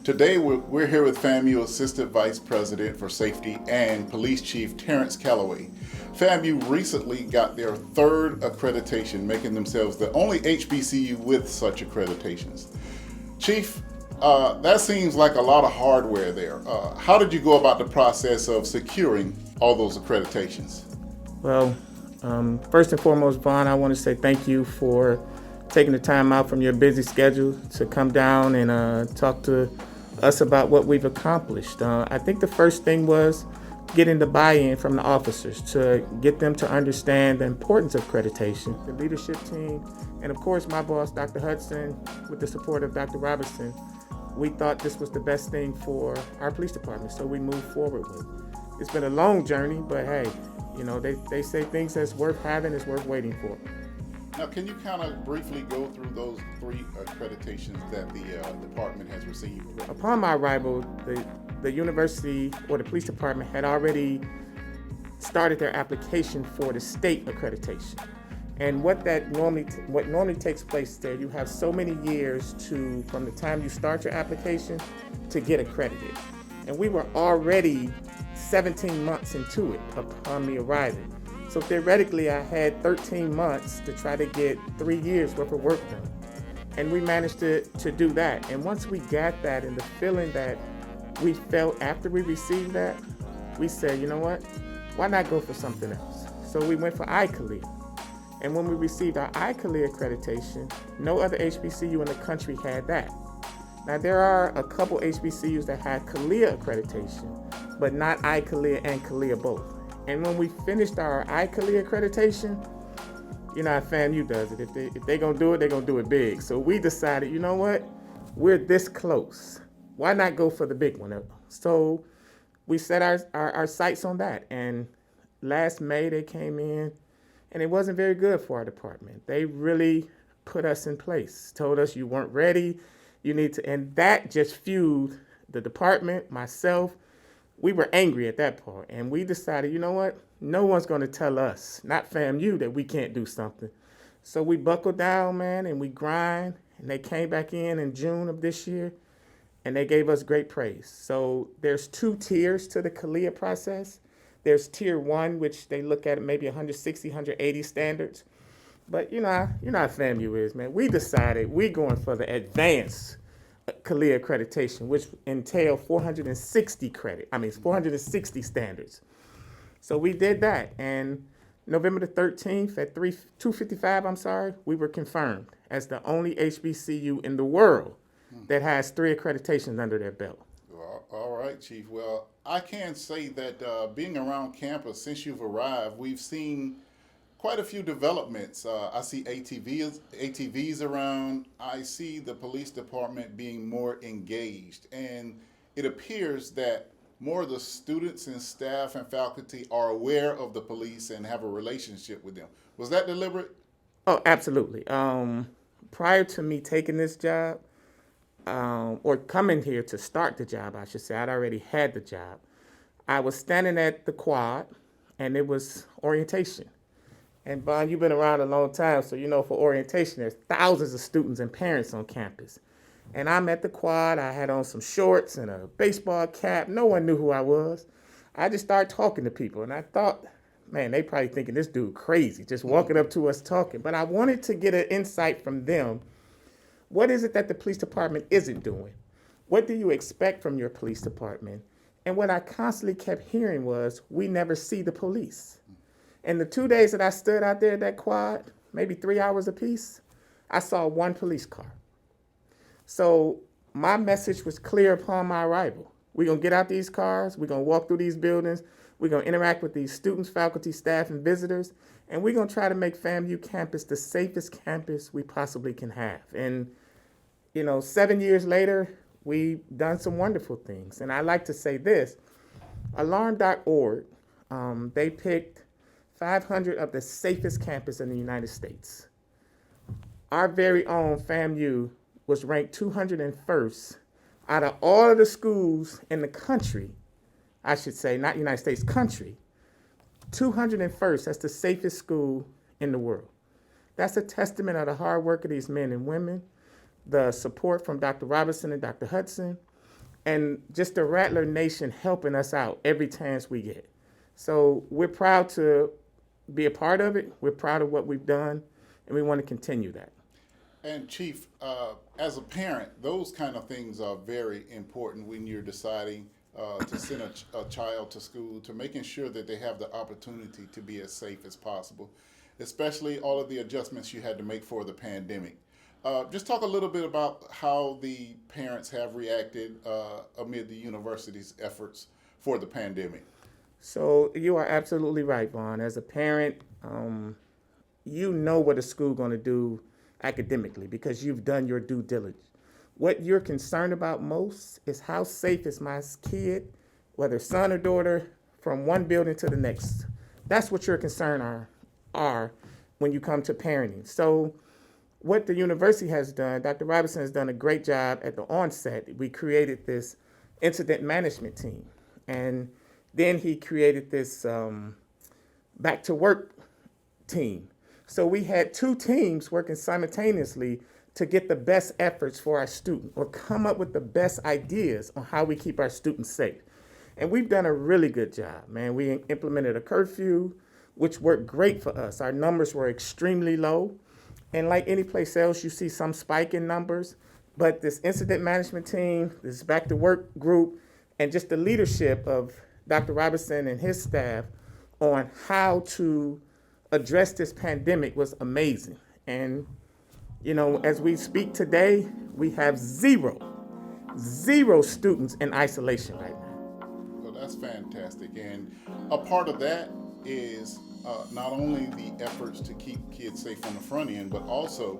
Today we're here with FAMU Assistant Vice President for Safety and Police Chief Terence Calloway. FAMU recently got their third accreditation, making themselves the only HBCU with such accreditations. Chief, that seems like a lot of hardware there. How did you go about the process of securing all those accreditations? Well, first and foremost, Vaughn, I want to say thank you for taking the time out from your busy schedule to come down and talk to us about what we've accomplished. I think the first thing was getting the buy-in from the officers to get them to understand the importance of accreditation. The leadership team, and of course my boss, Dr. Hudson, with the support of Dr. Robertson, we thought this was the best thing for our police department, so we moved forward with it. It's been a long journey, but hey, you know, they say things that's worth having is worth waiting for. Now, can you kind of briefly go through those three accreditations that the department has received? Upon my arrival, the university or the police department had already started their application for the state accreditation. And what normally takes place there, you have so many years from the time you start your application to get accredited. And we were already 17 months into it upon me arriving. So theoretically, I had 13 months to try to get 3 years worth of work done. And we managed to do that. And once we got that and the feeling that we felt after we received that, we said, you know what, why not go for something else? So we went for ICALEA. And when we received our ICALEA accreditation, no other HBCU in the country had that. Now there are a couple HBCUs that had CALEA accreditation, but not ICALEA and CALEA both. And when we finished our ICALEA accreditation, you know how FAMU does it. If they gonna do it, they're gonna do it big. So we decided, you know what? We're this close. Why not go for the big one? So we set our sights on that. And last May they came in, and it wasn't very good for our department. They really put us in place, told us you weren't ready, you need to, and that just fueled the department, myself. We were angry at that point, and we decided, you know what? No one's going to tell us, not FAMU, that we can't do something. So we buckled down, man, and we grind, and they came back in June of this year, and they gave us great praise. So there's 2 tiers to the CALEA process. There's tier 1, which they look at maybe 160, 180 standards. But you know how FAMU is, man. We decided we're going for the advanced CALEA accreditation, which entail 460 standards. So we did that, and November the 13th at 2:55, we were confirmed as the only HBCU in the world that has 3 accreditations under their belt. All right, Chief. Well, I can say that being around campus since you've arrived, we've seen quite a few developments. I see ATVs around. I see the police department being more engaged. And it appears that more of the students and staff and faculty are aware of the police and have a relationship with them. Was that deliberate? Oh, absolutely. Prior to me taking this job, or coming here to start the job, I should say, I'd already had the job. I was standing at the quad, and it was orientation. And Bon, you've been around a long time, so you know for orientation, there's thousands of students and parents on campus. And I'm at the quad, I had on some shorts and a baseball cap. No one knew who I was. I just started talking to people, and I thought, man, they probably thinking this dude crazy, just walking up to us talking. But I wanted to get an insight from them. What is it that the police department isn't doing? What do you expect from your police department? And what I constantly kept hearing was, we never see the police. And the 2 days that I stood out there at that quad, maybe 3 hours apiece, I saw 1 police car. So my message was clear upon my arrival. We're going to get out these cars, we're going to walk through these buildings, we're going to interact with these students, faculty, staff, and visitors, and we're going to try to make FAMU campus the safest campus we possibly can have. And, you know, 7 years later, we've done some wonderful things. And I like to say this, alarm.org, they picked 500 of the safest campus in the United States. Our very own FAMU was ranked 201st out of all of the schools in the country, I should say, not United States, country, 201st, that's the safest school in the world. That's a testament of the hard work of these men and women, the support from Dr. Robertson and Dr. Hudson, and just the Rattler Nation helping us out every chance we get. So we're proud to be a part of it. We're proud of what we've done, and we want to continue that. And Chief, as a parent, those kind of things are very important when you're deciding to send a child to school, to making sure that they have the opportunity to be as safe as possible, especially all of the adjustments you had to make for the pandemic. Just talk a little bit about how the parents have reacted amid the university's efforts for the pandemic. So you are absolutely right, Vaughn. As a parent, you know what a school going to do academically because you've done your due diligence. What you're concerned about most is how safe is my kid, whether son or daughter, from one building to the next. That's what your concern are when you come to parenting. So what the university has done, Dr. Robinson has done a great job at the onset. We created this incident management team. And then he created this back to work team. So we had two teams working simultaneously to get the best efforts for our student or come up with the best ideas on how we keep our students safe. And we've done a really good job, man. We implemented a curfew, which worked great for us. Our numbers were extremely low. And like any place else, you see some spike in numbers. But this incident management team, this back to work group, and just the leadership of Dr. Robinson and his staff on how to address this pandemic was amazing. And, you know, as we speak today, we have zero students in isolation right now. Well, that's fantastic. And a part of that is not only the efforts to keep kids safe on the front end, but also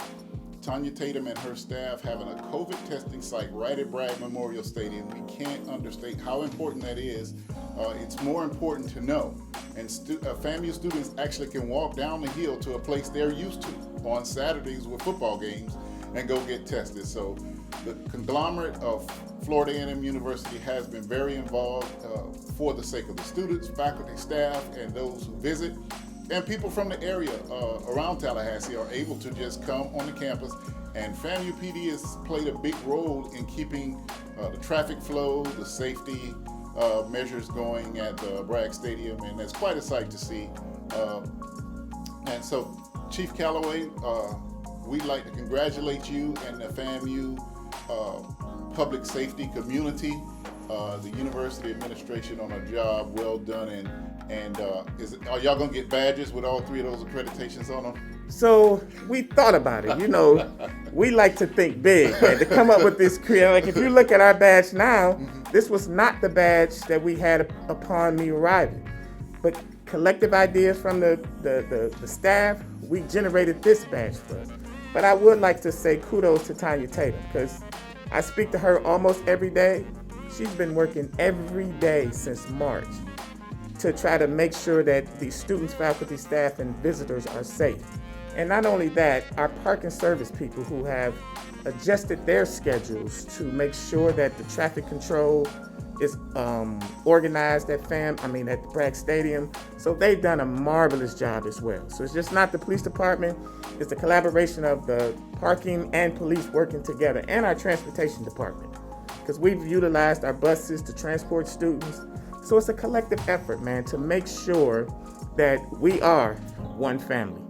Tanya Tatum and her staff having a COVID testing site right at Bragg Memorial Stadium. We can't understate how important that is. It's more important to know. And FAMU students actually can walk down the hill to a place they're used to on Saturdays with football games and go get tested. So the conglomerate of Florida A&M University has been very involved for the sake of the students, faculty, staff, and those who visit. And people from the area around Tallahassee are able to just come on the campus. And FAMU PD has played a big role in keeping the traffic flow, the safety measures going at Bragg Stadium, and that's quite a sight to see. And so, Chief Calloway, we'd like to congratulate you and the FAMU public safety community, the university administration on a job well done. And are y'all gonna get badges with all three of those accreditations on them? So we thought about it. You know, we like to think big, man, to come up with this creative. Like if you look at our badge now, this was not the badge that we had upon me arriving. But collective ideas from the staff, we generated this badge for us. But I would like to say kudos to Tanya Tatum because I speak to her almost every day. She's been working every day since March to try to make sure that the students, faculty, staff, and visitors are safe. And not only that, our park and service people who have adjusted their schedules to make sure that the traffic control is organized at the Bragg Stadium. So they've done a marvelous job as well. So it's just not the police department, it's the collaboration of the parking and police working together and our transportation department. Because we've utilized our buses to transport students. So it's a collective effort, man, to make sure that we are one family.